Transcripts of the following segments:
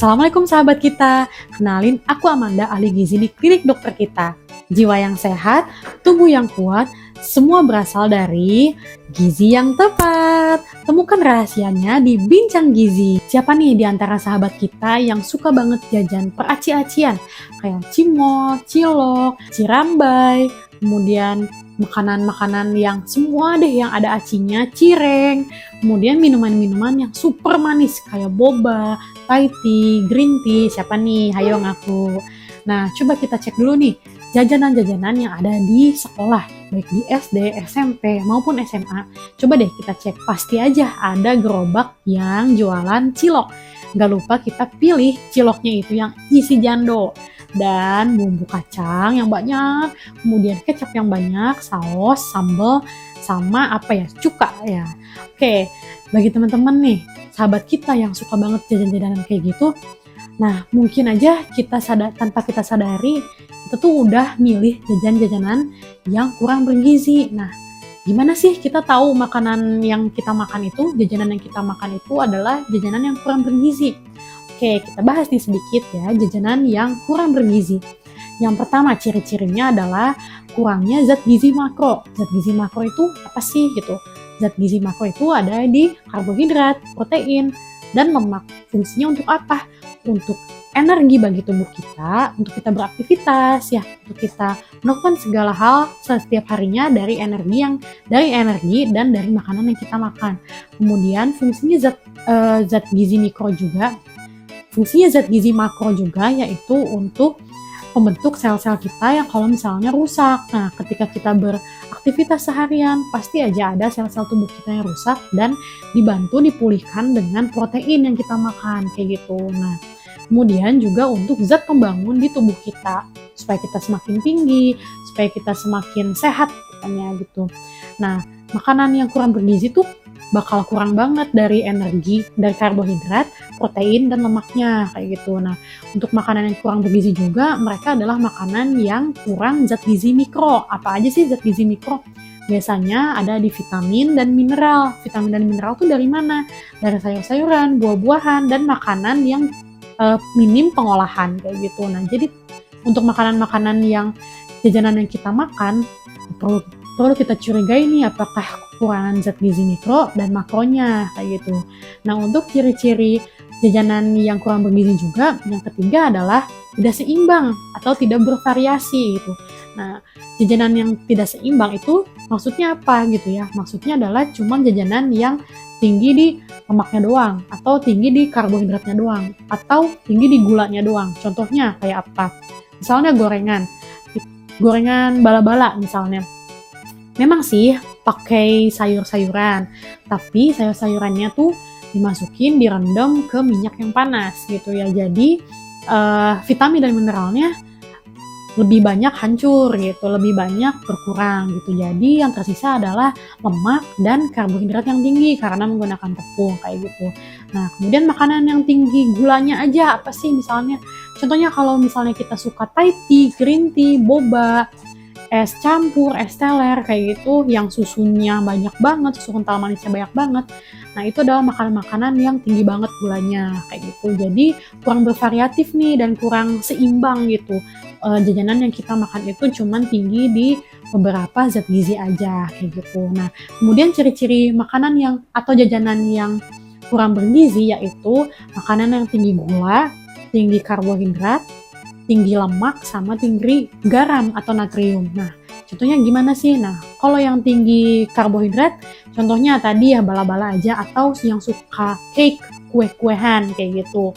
Assalamualaikum sahabat kita, kenalin aku Amanda, ahli gizi di klinik dokter kita. Jiwa yang sehat, tubuh yang kuat, semua berasal dari gizi yang tepat. Temukan rahasianya di Bincang Gizi. Siapa nih di antara sahabat kita yang suka banget jajan peraci-acian? Kayak cimol, cilok, cirambai, kemudian makanan-makanan yang semua deh yang ada acinya, cireng, kemudian minuman-minuman yang super manis kayak boba, Thai tea, green tea, siapa nih? Hayo ngaku. Nah, coba kita cek dulu nih, jajanan-jajanan yang ada di sekolah, baik di SD, SMP, maupun SMA. Coba deh kita cek, pasti aja ada gerobak yang jualan cilok. Gak lupa kita pilih ciloknya itu yang isi jando. Dan bumbu kacang yang banyak, kemudian kecap yang banyak, saus, sambal, sama cuka ya. Oke, bagi teman-teman nih, sahabat kita yang suka banget jajan-jajanan kayak gitu, nah mungkin aja kita tanpa kita sadari, kita tuh udah milih jajan-jajanan yang kurang bergizi. Nah, gimana sih kita tahu makanan yang kita makan itu, jajanan yang kita makan itu adalah jajanan yang kurang bergizi? Oke, kita bahas nih sedikit ya, jajanan yang kurang bergizi. Yang pertama, ciri-cirinya adalah kurangnya zat gizi makro. Zat gizi makro itu apa sih gitu? Zat gizi makro itu ada di karbohidrat, protein, dan lemak. Fungsinya untuk apa? Untuk energi bagi tubuh kita, untuk kita beraktivitas ya, untuk kita melakukan segala hal setiap harinya dari energi dan dari makanan yang kita makan. Kemudian fungsinya zat gizi mikro juga. Fungsinya zat gizi makro juga yaitu untuk membentuk sel-sel kita yang kalau misalnya rusak. Nah, ketika kita beraktivitas seharian, pasti aja ada sel-sel tubuh kita yang rusak dan dibantu dipulihkan dengan protein yang kita makan, kayak gitu. Nah, kemudian juga untuk zat pembangun di tubuh kita, supaya kita semakin tinggi, supaya kita semakin sehat, katanya gitu. Nah, makanan yang kurang bergizi tuh bakal kurang banget dari energi, dari karbohidrat, protein, dan lemaknya, kayak gitu. Nah, untuk makanan yang kurang bergizi juga, mereka adalah makanan yang kurang zat gizi mikro. Apa aja sih zat gizi mikro? Biasanya ada di vitamin dan mineral. Vitamin dan mineral tuh dari mana? Dari sayur-sayuran, buah-buahan, dan makanan yang minim pengolahan, kayak gitu. Nah, jadi untuk makanan-makanan yang jajanan yang kita makan, perlu kita curigai nih apakah kekurangan zat gizi mikro dan makronya, kayak gitu. Nah, untuk ciri-ciri jajanan yang kurang bergizi juga, yang ketiga adalah tidak seimbang atau tidak bervariasi gitu. Nah, jajanan yang tidak seimbang itu maksudnya apa gitu ya? Maksudnya adalah cuma jajanan yang tinggi di lemaknya doang, atau tinggi di karbohidratnya doang, atau tinggi di gulanya doang. Contohnya kayak apa? Misalnya gorengan bala-bala misalnya. Memang sih pakai sayur-sayuran, tapi sayur-sayurannya tuh dimasukin, direndam ke minyak yang panas gitu ya. Jadi vitamin dan mineralnya lebih banyak hancur gitu, lebih banyak berkurang gitu. Jadi yang tersisa adalah lemak dan karbohidrat yang tinggi karena menggunakan tepung, kayak gitu. Nah, kemudian makanan yang tinggi gulanya aja apa sih misalnya? Contohnya kalau misalnya kita suka Thai tea, green tea, boba, es campur, es teler, kayak gitu, yang susunya banyak banget, susu kental manisnya banyak banget. Nah, itu adalah makanan-makanan yang tinggi banget gulanya, kayak gitu. Jadi kurang bervariatif nih dan kurang seimbang gitu. Jajanan yang kita makan itu cuman tinggi di beberapa zat gizi aja, kayak gitu. Nah, kemudian ciri-ciri makanan atau jajanan yang kurang bergizi yaitu makanan yang tinggi gula, tinggi karbohidrat, tinggi lemak, sama tinggi garam atau natrium. Nah, contohnya gimana sih? Nah, kalau yang tinggi karbohidrat, contohnya tadi ya bala-bala aja, atau yang suka cake, kue-kuehan kayak gitu.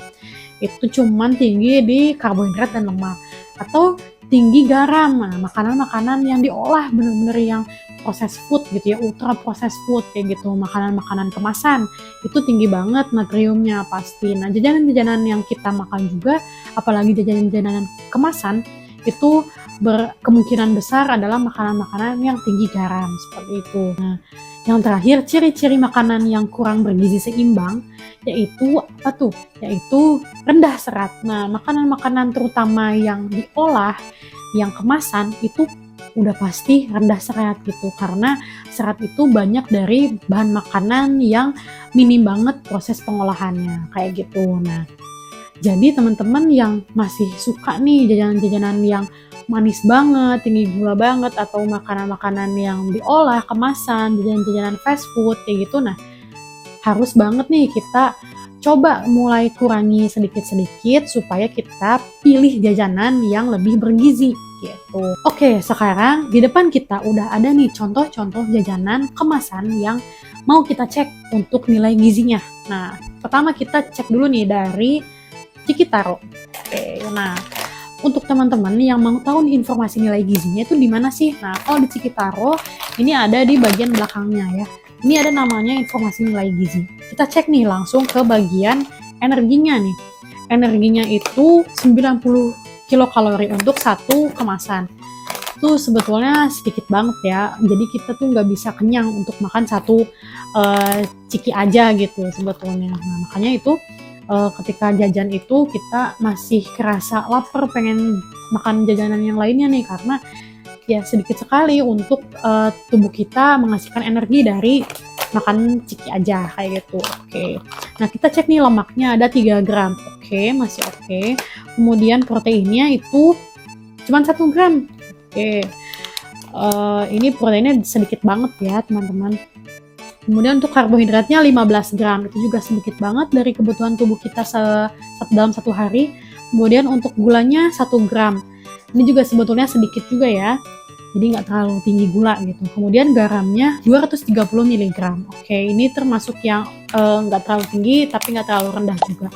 Itu cuman tinggi di karbohidrat dan lemak. Atau tinggi garam, nah, makanan-makanan yang diolah bener-bener yang processed food gitu ya, ultra processed food kayak gitu, makanan-makanan kemasan itu tinggi banget natriumnya pasti. Nah, jajanan-jajanan yang kita makan juga, apalagi jajanan-jajanan kemasan, itu berkemungkinan besar adalah makanan-makanan yang tinggi garam, seperti itu. Nah, yang terakhir, ciri-ciri makanan yang kurang bergizi seimbang yaitu apa tuh? Yaitu rendah serat. Nah, makanan-makanan terutama yang diolah, yang kemasan itu udah pasti rendah serat gitu, karena serat itu banyak dari bahan makanan yang minim banget proses pengolahannya, kayak gitu. Nah, Jadi teman-teman yang masih suka nih jajanan-jajanan yang manis banget, tinggi gula banget, atau makanan-makanan yang diolah, kemasan, jajanan-jajanan fast food kayak gitu, nah harus banget nih kita coba mulai kurangi sedikit-sedikit supaya kita pilih jajanan yang lebih bergizi gitu. Oke, sekarang di depan kita udah ada nih contoh-contoh jajanan kemasan yang mau kita cek untuk nilai gizinya. Nah, pertama kita cek dulu nih dari Cikitaro. Oke, nah untuk teman-teman yang mau tahu nih informasi nilai gizinya itu di mana sih? Nah, kalau di Cikitaro ini ada di bagian belakangnya ya. Ini ada namanya informasi nilai gizi. Kita cek nih langsung ke bagian energinya nih. Energinya itu 90 kilokalori untuk satu kemasan. Itu sebetulnya sedikit banget ya. Jadi kita tuh nggak bisa kenyang untuk makan satu ciki aja gitu sebetulnya. Nah, makanya itu ketika jajan itu kita masih kerasa lapar pengen makan jajanan yang lainnya nih, karena ya sedikit sekali untuk tubuh kita menghasilkan energi dari makan ciki aja kayak gitu. Oke. Nah, kita cek nih lemaknya ada 3 gram. Oke, masih oke. Kemudian proteinnya itu cuma 1 gram. Oke. Ini proteinnya sedikit banget ya, teman-teman. Kemudian untuk karbohidratnya 15 gram, itu juga sedikit banget dari kebutuhan tubuh kita dalam satu hari. Kemudian untuk gulanya 1 gram, ini juga sebetulnya sedikit juga ya, jadi nggak terlalu tinggi gula gitu. Kemudian garamnya 230 mg. Oke, ini termasuk yang nggak terlalu tinggi tapi nggak terlalu rendah juga.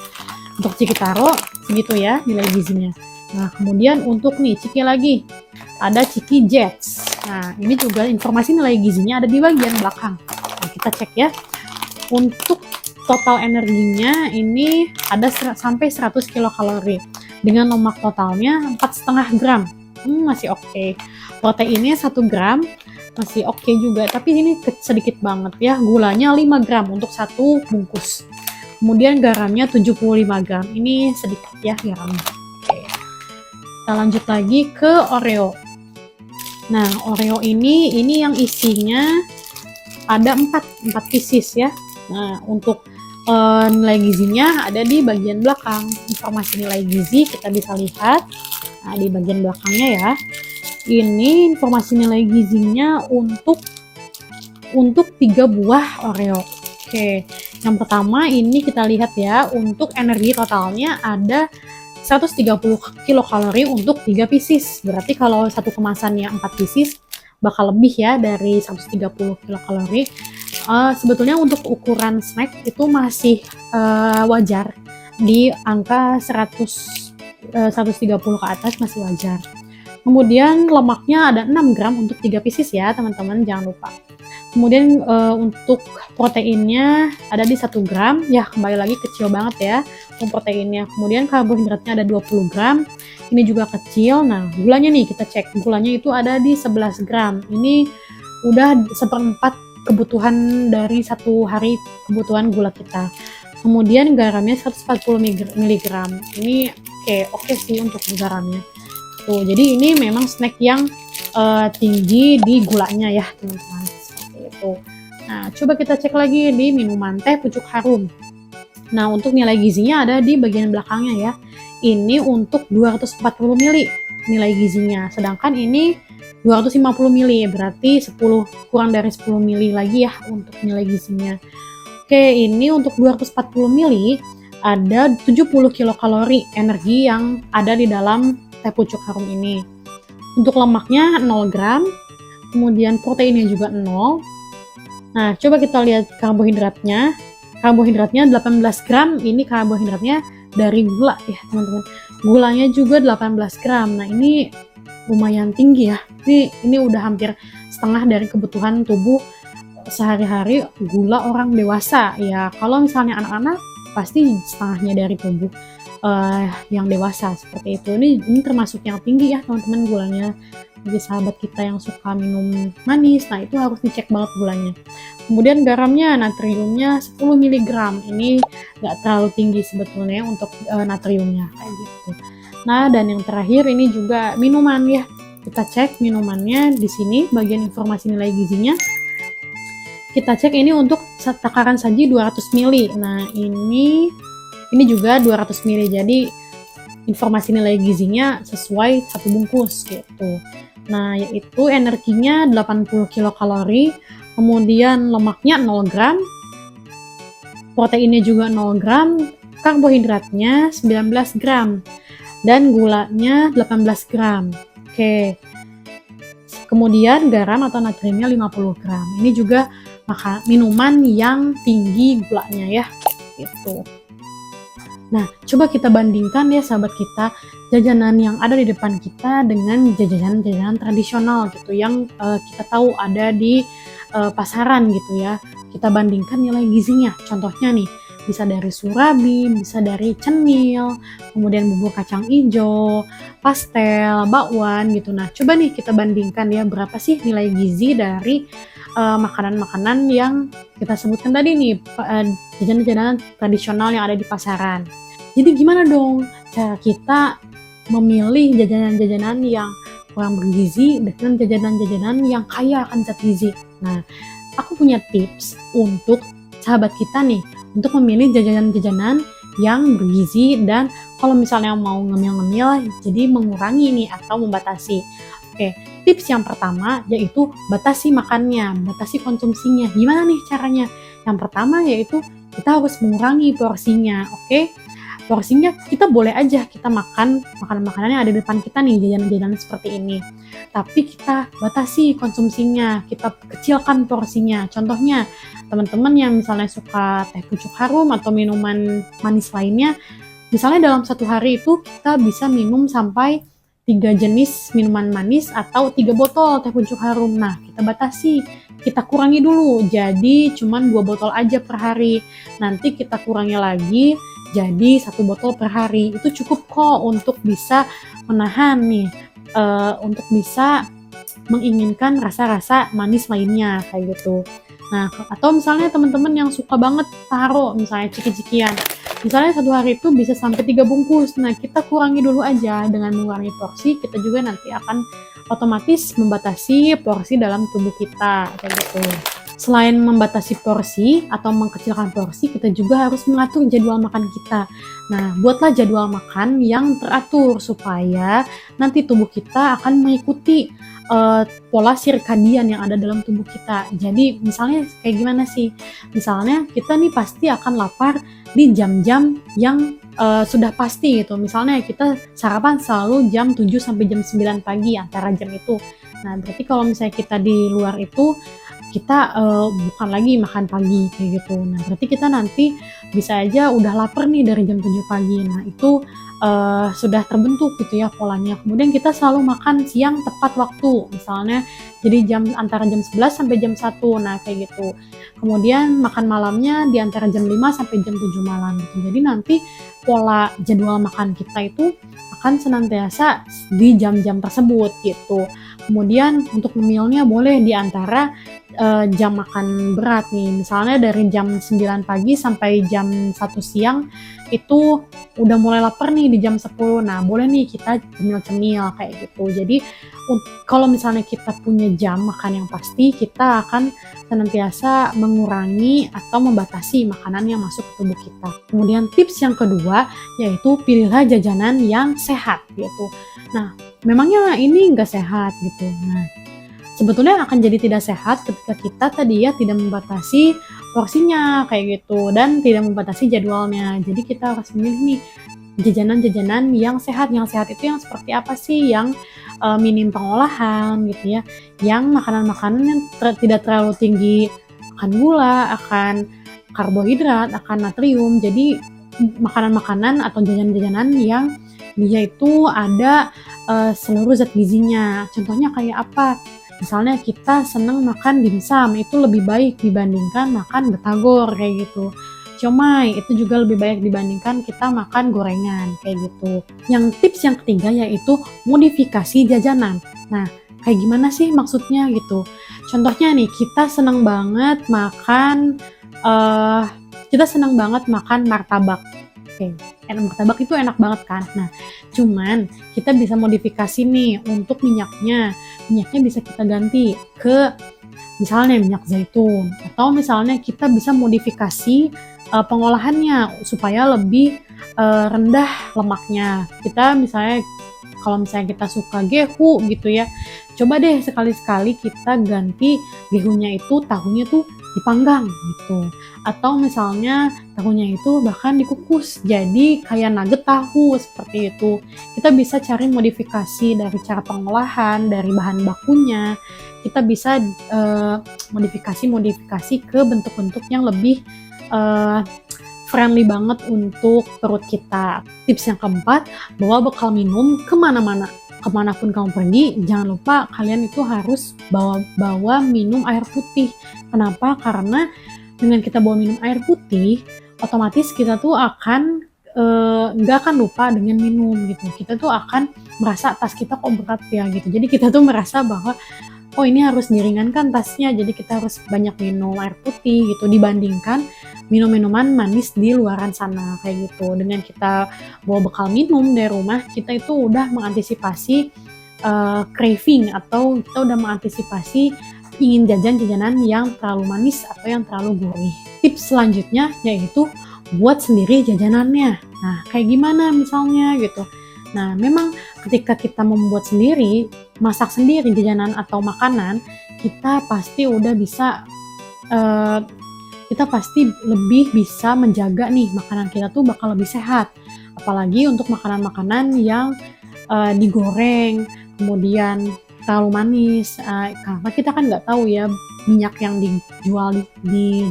Untuk Cikitaro segitu ya nilai gizinya. Nah, kemudian untuk nih ciki lagi, ada ciki Jets. Nah, ini juga informasi nilai gizinya ada di bagian belakang. Nah, kita cek ya. Untuk total energinya ini ada sampai 100 kilokalori. Dengan lemak totalnya 4,5 gram. Masih oke. Proteinnya 1 gram, masih oke juga. Tapi ini sedikit banget ya. Gulanya 5 gram untuk satu bungkus. Kemudian garamnya 75 gram. Ini sedikit ya garamnya. Oke. Kita lanjut lagi ke Oreo. Nah, Oreo ini yang isinya ada 4 pieces ya. Nah, untuk nilai gizinya ada di bagian belakang. Informasi nilai gizi kita bisa lihat. Nah, di bagian belakangnya ya. Ini informasi nilai gizinya untuk 3 buah Oreo. Oke. Yang pertama ini kita lihat ya, untuk energi totalnya ada 130 kilokalori untuk 3 pieces. Berarti kalau satu kemasannya 4 pieces bakal lebih ya dari 130 kilokalori. Sebetulnya untuk ukuran snack itu masih wajar di angka 130 ke atas masih wajar. Kemudian lemaknya ada 6 gram untuk 3 pieces ya teman-teman, jangan lupa. Kemudian untuk proteinnya ada di 1 gram, ya kembali lagi kecil banget ya untuk proteinnya. Kemudian karbohidratnya ada 20 gram, ini juga kecil. Nah, gulanya nih kita cek, gulanya itu ada di 11 gram. Ini udah 1/4 kebutuhan dari satu hari kebutuhan gula kita. Kemudian garamnya 140 mg. Ini oke sih untuk garamnya. Tuh, jadi ini memang snack yang tinggi di gulanya ya teman-teman. Seperti itu. Nah, coba kita cek lagi di minuman teh pucuk harum. Nah, untuk nilai gizinya ada di bagian belakangnya ya. Ini untuk 240 ml nilai gizinya. Sedangkan ini 250 ml, berarti kurang dari 10 ml lagi ya untuk nilai gizinya. Oke, ini untuk 240 ml ada 70 kilokalori energi yang ada di dalam teh pucuk harum ini. Untuk lemaknya 0 gram, kemudian proteinnya juga 0. Nah, coba kita lihat karbohidratnya. Karbohidratnya 18 gram, ini karbohidratnya dari gula ya teman-teman. Gulanya juga 18 gram. Nah, ini lumayan tinggi ya. Ini udah hampir setengah dari kebutuhan tubuh sehari-hari gula orang dewasa. Ya, kalau misalnya anak-anak pasti setengahnya dari tubuh yang dewasa seperti itu. Ini termasuk yang tinggi ya teman-teman gulanya. Bagi sahabat kita yang suka minum manis, nah itu harus dicek banget gulanya. Kemudian garamnya, natriumnya 10 mg. Ini nggak terlalu tinggi sebetulnya untuk natriumnya kayak gitu. Nah, dan yang terakhir ini juga minuman ya. Kita cek minumannya di sini bagian informasi nilai gizinya. Kita cek ini untuk takaran saji 200 ml. Nah, ini Ini juga 200 ml, jadi informasi nilai gizinya sesuai satu bungkus gitu. Nah, yaitu energinya 80 kilokalori, kemudian lemaknya 0 gram, proteinnya juga 0 gram, karbohidratnya 19 gram, dan gulanya 18 gram. Oke. Kemudian garam atau natriumnya 50 gram. Ini juga minuman yang tinggi gulanya ya, gitu. Nah, coba kita bandingkan ya sahabat kita, jajanan yang ada di depan kita dengan jajanan-jajanan tradisional gitu yang kita tahu ada di pasaran gitu ya. Kita bandingkan nilai gizinya. Contohnya nih, bisa dari surabi, bisa dari cenil, kemudian bubur kacang hijau, pastel, bakwan gitu. Nah, coba nih kita bandingkan ya berapa sih nilai gizi dari makanan-makanan yang kita sebutkan tadi nih, jajanan-jajanan tradisional yang ada di pasaran. Jadi gimana dong cara kita memilih jajanan-jajanan yang kurang bergizi dengan jajanan-jajanan yang kaya akan zat gizi? Nah, aku punya tips untuk sahabat kita nih, untuk memilih jajanan-jajanan yang bergizi dan kalau misalnya mau ngemil-ngemil, jadi mengurangi nih atau membatasi. Oke, tips yang pertama yaitu batasi makannya, batasi konsumsinya. Gimana nih caranya? Yang pertama yaitu kita harus mengurangi porsinya, oke? Porsinya kita boleh aja kita makan makanan-makanan yang ada di depan kita nih, jajanan-jajanan seperti ini. Tapi kita batasi konsumsinya, kita kecilkan porsinya. Contohnya, teman-teman yang misalnya suka teh pucuk harum atau minuman manis lainnya, misalnya dalam satu hari itu kita bisa minum sampai 3 jenis minuman manis atau 3 botol teh pucuk harum. Nah, kita batasi, kita kurangi dulu, jadi cuman 2 botol aja per hari. Nanti kita kurangi lagi, jadi 1 botol per hari. Itu cukup kok untuk bisa menahan nih, untuk bisa menginginkan rasa-rasa manis lainnya kayak gitu. Nah, atau misalnya teman-teman yang suka banget taro, misalnya ciki-cikian, misalnya satu hari itu bisa sampai 3 bungkus. Nah, kita kurangi dulu aja. Dengan mengurangi porsi, kita juga nanti akan otomatis membatasi porsi dalam tubuh kita kayak gitu. Selain membatasi porsi atau mengkecilkan porsi, kita juga harus mengatur jadwal makan kita. Nah, buatlah jadwal makan yang teratur supaya nanti tubuh kita akan mengikuti pola sirkadian yang ada dalam tubuh kita. Jadi, misalnya kayak gimana sih? Misalnya kita nih pasti akan lapar di jam-jam yang sudah pasti gitu. Misalnya kita sarapan selalu jam 7 sampai jam 9 pagi antara jam itu. Nah, berarti kalau misalnya kita di luar itu kita bukan lagi makan pagi kayak gitu. Nah, berarti kita nanti bisa aja udah lapar nih dari jam 7 pagi. Nah, itu sudah terbentuk gitu ya polanya. Kemudian kita selalu makan siang tepat waktu. Misalnya jadi antara jam 11 sampai jam 1. Nah, kayak gitu. Kemudian makan malamnya di antara jam 5 sampai jam 7 malam gitu. Jadi nanti pola jadwal makan kita itu akan senantiasa di jam-jam tersebut gitu. Kemudian untuk ngemilnya boleh di antara jam makan berat nih, misalnya dari jam 9 pagi sampai jam 1 siang itu udah mulai lapar nih di jam 10. Nah, boleh nih kita cemil-cemil kayak gitu. Jadi kalau misalnya kita punya jam makan yang pasti, kita akan senantiasa mengurangi atau membatasi makanan yang masuk ke tubuh kita. Kemudian tips yang kedua yaitu pilihlah jajanan yang sehat gitu. Nah, memangnya ini nggak sehat gitu. Nah, sebetulnya akan jadi tidak sehat ketika kita tadi ya tidak membatasi porsinya kayak gitu dan tidak membatasi jadwalnya. Jadi kita harus memilih nih jajanan-jajanan yang sehat. Yang sehat itu yang seperti apa sih? Yang minim pengolahan gitu ya. Yang makanan-makanan yang tidak terlalu tinggi akan gula, akan karbohidrat, akan natrium. Jadi makanan-makanan atau jajanan-jajanan yang dia itu ada seluruh zat gizinya. Contohnya kayak apa? Misalnya kita seneng makan dimsum, itu lebih baik dibandingkan makan batagor kayak gitu. Siomay itu juga lebih baik dibandingkan kita makan gorengan kayak gitu. Yang tips yang ketiga yaitu modifikasi jajanan. Nah, kayak gimana sih maksudnya gitu? Contohnya nih, kita seneng banget makan martabak. Oke, martabak itu enak banget kan. Nah, cuman kita bisa modifikasi nih untuk minyaknya. Minyaknya bisa kita ganti ke misalnya minyak zaitun, atau misalnya kita bisa modifikasi pengolahannya supaya lebih rendah lemaknya. Kita misalnya kalau misalnya kita suka gehu gitu ya, coba deh sekali-sekali kita ganti gehunya itu tahunya tuh dipanggang gitu. Atau misalnya tahunya itu bahkan dikukus jadi kayak nugget tahu seperti itu. Kita bisa cari modifikasi dari cara pengolahan, dari bahan bakunya. Kita bisa modifikasi ke bentuk-bentuk yang lebih friendly banget untuk perut kita. Tips yang keempat, bawa bekal minum kemanapun kamu pergi, jangan lupa kalian itu harus bawa minum air putih. Kenapa? Karena dengan kita bawa minum air putih, otomatis kita tuh akan nggak akan lupa dengan minum gitu. Kita tuh akan merasa tas kita kok berat ya gitu. Jadi kita tuh merasa bahwa oh ini harus diringankan tasnya, jadi kita harus banyak minum air putih gitu dibandingkan minum-minuman manis di luaran sana kayak gitu. Dengan kita bawa bekal minum dari rumah, kita itu udah mengantisipasi craving atau kita udah mengantisipasi ingin jajan-jajanan yang terlalu manis atau yang terlalu gurih. Tips selanjutnya yaitu buat sendiri jajanannya. Nah, kayak gimana misalnya gitu. Nah, memang ketika kita membuat sendiri, masak sendiri jajanan atau makanan, kita pasti udah bisa kita pasti lebih bisa menjaga nih makanan kita tuh bakal lebih sehat. Apalagi untuk makanan-makanan yang digoreng, kemudian terlalu manis. Karena kita kan nggak tahu ya minyak yang dijual di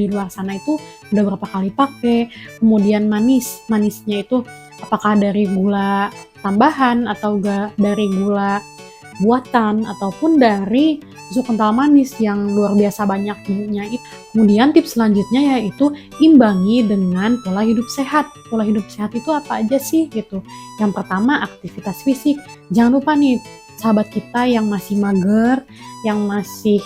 luar sana itu udah berapa kali pakai. Kemudian manisnya itu apakah dari gula tambahan atau dari gula buatan ataupun dari susu kental manis yang luar biasa banyaknya itu. Kemudian tips selanjutnya yaitu imbangi dengan pola hidup sehat. Pola hidup sehat itu apa aja sih gitu. Yang pertama aktivitas fisik. Jangan lupa nih sahabat kita yang masih mager, yang masih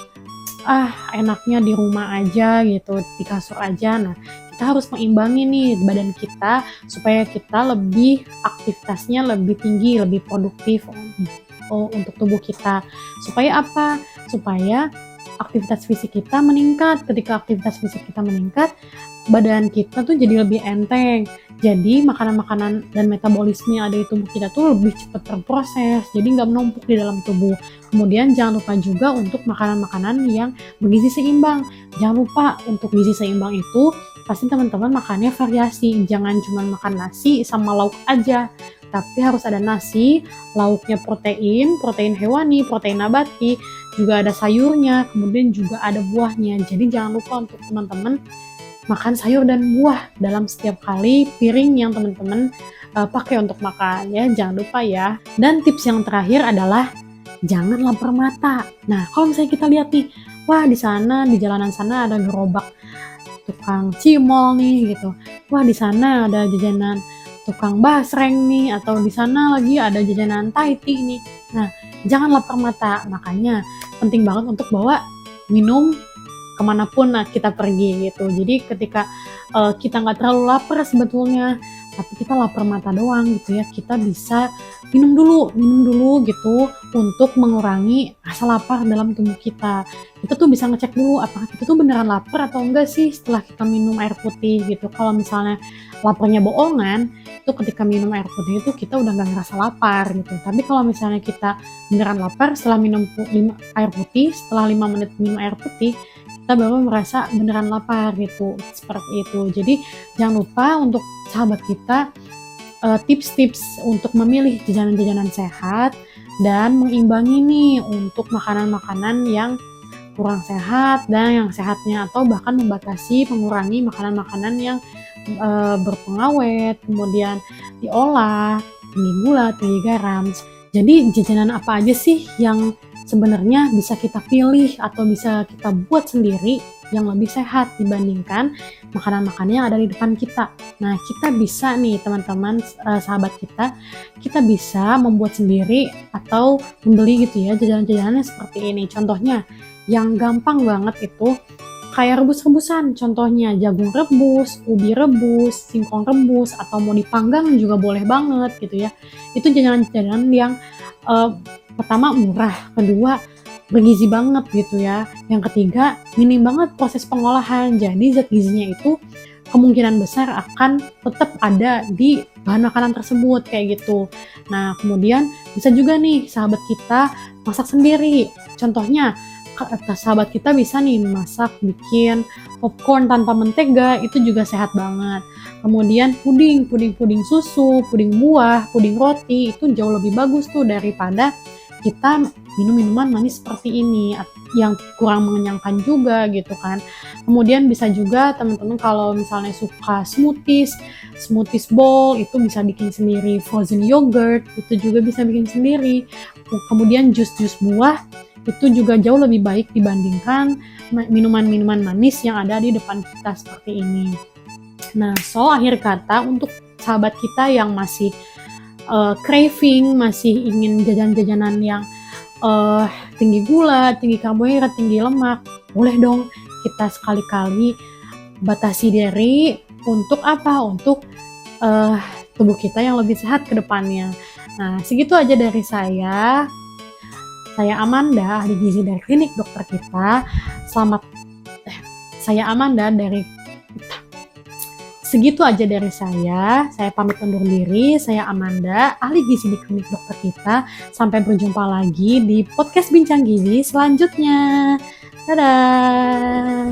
enaknya di rumah aja gitu, di kasur aja. Nah, kita harus mengimbangi nih badan kita supaya kita lebih aktivitasnya lebih tinggi, lebih produktif untuk tubuh kita. Supaya apa? Supaya aktivitas fisik kita meningkat. Ketika aktivitas fisik kita meningkat, badan kita tuh jadi lebih enteng. Jadi makanan-makanan dan metabolisme yang ada di tubuh kita tuh lebih cepat terproses. Jadi nggak menumpuk di dalam tubuh. Kemudian jangan lupa juga untuk makanan-makanan yang bergizi seimbang. Jangan lupa untuk gizi seimbang itu pasti teman-teman makannya variasi. Jangan cuma makan nasi sama lauk aja. Tapi harus ada nasi, lauknya protein hewani, protein nabati, juga ada sayurnya, kemudian juga ada buahnya. Jadi jangan lupa untuk teman-teman makan sayur dan buah dalam setiap kali piring yang teman-teman pakai untuk makan ya. Jangan lupa ya. Dan tips yang terakhir adalah jangan lapar mata. Nah, kalau misalnya kita lihat nih, wah di jalanan sana ada gerobak tukang cimol nih gitu. Wah di sana ada jajanan tukang basreng nih, atau di sana lagi ada jajanan Taiti nih. Nah, jangan lapar mata. Makanya penting banget untuk bawa minum kemanapun kita pergi gitu. Jadi ketika kita nggak terlalu lapar sebetulnya, tapi kita lapar mata doang gitu ya, kita bisa minum dulu gitu untuk mengurangi rasa lapar dalam tubuh kita. Kita tuh bisa ngecek dulu apakah kita tuh beneran lapar atau enggak sih setelah kita minum air putih gitu. Kalau misalnya laparnya bohongan, itu ketika minum air putih itu kita udah nggak ngerasa lapar gitu. Tapi kalau misalnya kita beneran lapar setelah minum air putih, setelah 5 menit minum air putih, kita baru merasa beneran lapar gitu, seperti itu. Jadi jangan lupa untuk sahabat kita tips-tips untuk memilih jajanan-jajanan sehat dan mengimbangi nih untuk makanan-makanan yang kurang sehat dan yang sehatnya, atau bahkan mengurangi makanan-makanan yang berpengawet, kemudian diolah, tinggi gula, tinggi garam. Jadi jajanan apa aja sih yang sebenarnya bisa kita pilih atau bisa kita buat sendiri yang lebih sehat dibandingkan makanan-makanan yang ada di depan kita. Nah, kita bisa nih teman-teman sahabat kita bisa membuat sendiri atau membeli gitu ya jajanan-jajanannya seperti ini. Contohnya yang gampang banget itu kayak rebus-rebusan, contohnya jagung rebus, ubi rebus, singkong rebus, atau mau dipanggang juga boleh banget gitu ya. Itu jajanan-jajanan yang pertama murah, kedua bergizi banget gitu ya. Yang ketiga minim banget proses pengolahan, jadi zat gizinya itu kemungkinan besar akan tetap ada di bahan makanan tersebut kayak gitu. Nah, kemudian bisa juga nih sahabat kita masak sendiri. Contohnya, sahabat kita bisa nih masak bikin popcorn tanpa mentega, itu juga sehat banget. Kemudian puding susu, puding buah, puding roti, itu jauh lebih bagus tuh daripada kita minum minuman manis seperti ini yang kurang mengenyangkan juga gitu kan. Kemudian bisa juga teman-teman kalau misalnya suka smoothies bowl itu bisa bikin sendiri, frozen yogurt itu juga bisa bikin sendiri. Kemudian jus buah itu juga jauh lebih baik dibandingkan minuman-minuman manis yang ada di depan kita seperti ini. Nah, so akhir kata untuk sahabat kita yang masih craving, masih ingin jajan-jajanan yang tinggi gula, tinggi karbohidrat, tinggi lemak, boleh dong kita sekali-kali batasi diri untuk apa? Untuk tubuh kita yang lebih sehat ke depannya. Nah, segitu aja dari saya. Saya Amanda, ahli gizi dari klinik dokter kita. Segitu aja dari saya pamit undur diri, saya Amanda, ahli gizi di klinik dokter kita. Sampai berjumpa lagi di podcast Bincang Gizi selanjutnya. Dadah!